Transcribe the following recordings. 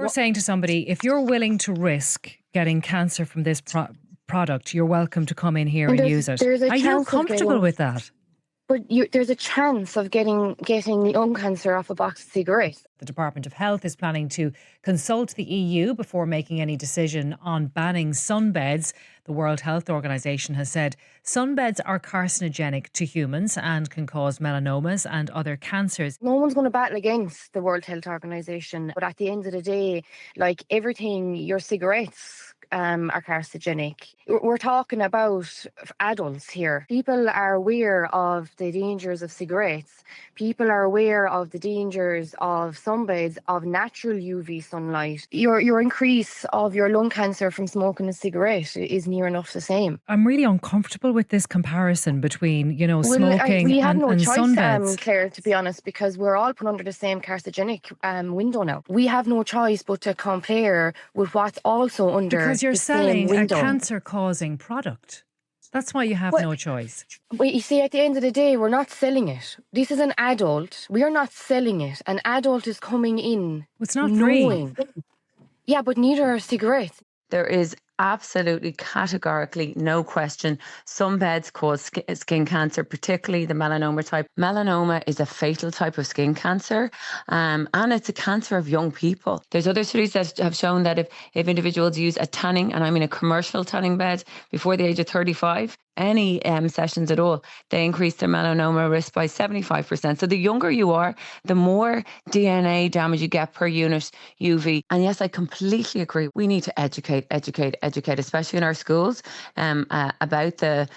You're saying to somebody, if you're willing to risk getting cancer from this product, you're welcome to come in here and use it. Are you comfortable with that? But there's a chance of getting lung cancer off a box of cigarettes. The Department of Health is planning to consult the EU before making any decision on banning sunbeds. The World Health Organization has said sunbeds are carcinogenic to humans and can cause melanomas and other cancers. No one's going to battle against the World Health Organization, but at the end of the day, like everything, your cigarettes are carcinogenic. We're talking about adults here. People are aware of the dangers of cigarettes. People are aware of the dangers of sunbeds, of natural UV sunlight. Your increase of your lung cancer from smoking a cigarette is near enough the same. I'm really uncomfortable with this comparison between, smoking we have and no choice, sunbeds. Claire, to be honest, because we're all put under the same carcinogenic window now. We have no choice but to compare with what's also under because you're the selling same window. A cancer-causing product. That's why you have no choice. But you see, at the end of the day, we're not selling it. This is an adult. We are not selling it. An adult is coming in. It's not free. Yeah, but neither are cigarettes. There is absolutely categorically no question sunbeds cause skin cancer, particularly the melanoma type. Melanoma is a fatal type of skin cancer, and it's a cancer of young people. There's other studies that have shown that if individuals use a tanning, and I mean a commercial tanning bed, before the age of 35, any sessions at all, they increase their melanoma risk by 75%. So the younger you are, the more DNA damage you get per unit UV. And yes, I completely agree. We need to educate, especially in our schools, about the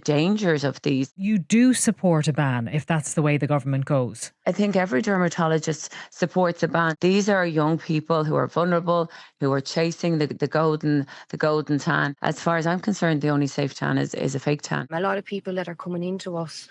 dangers of these. You do support a ban if that's the way the government goes? I think every dermatologist supports a ban. These are young people who are vulnerable, who are chasing the golden tan. As far as I'm concerned, the only safe tan is a fake tan. A lot of people that are coming into us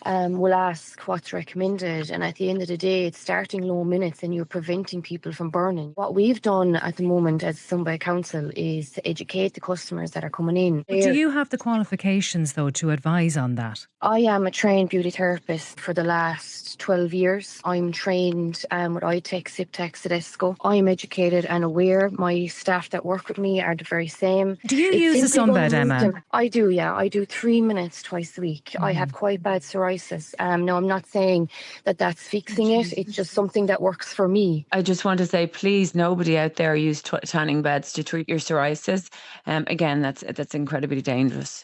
will ask what's recommended, and at the end of the day, it's starting low minutes and you're preventing people from burning. What we've done at the moment as Sunbed Council is to educate the customers that are coming in. But do you have the qualifications though to advise on that? I am a trained beauty therapist for the last 12 years. I'm trained with iTech, SIPTech, Sedesco. I'm educated and aware. My staff that work with me are the very same. Do you use a sunbed, Emma? I do, yeah. I do 3 minutes twice a week. I have quite bad psoriasis. Now, I'm not saying that that's fixing it. It's just something that works for me. I just want to say, please, nobody out there use tanning beds to treat your psoriasis. Again, that's incredibly dangerous.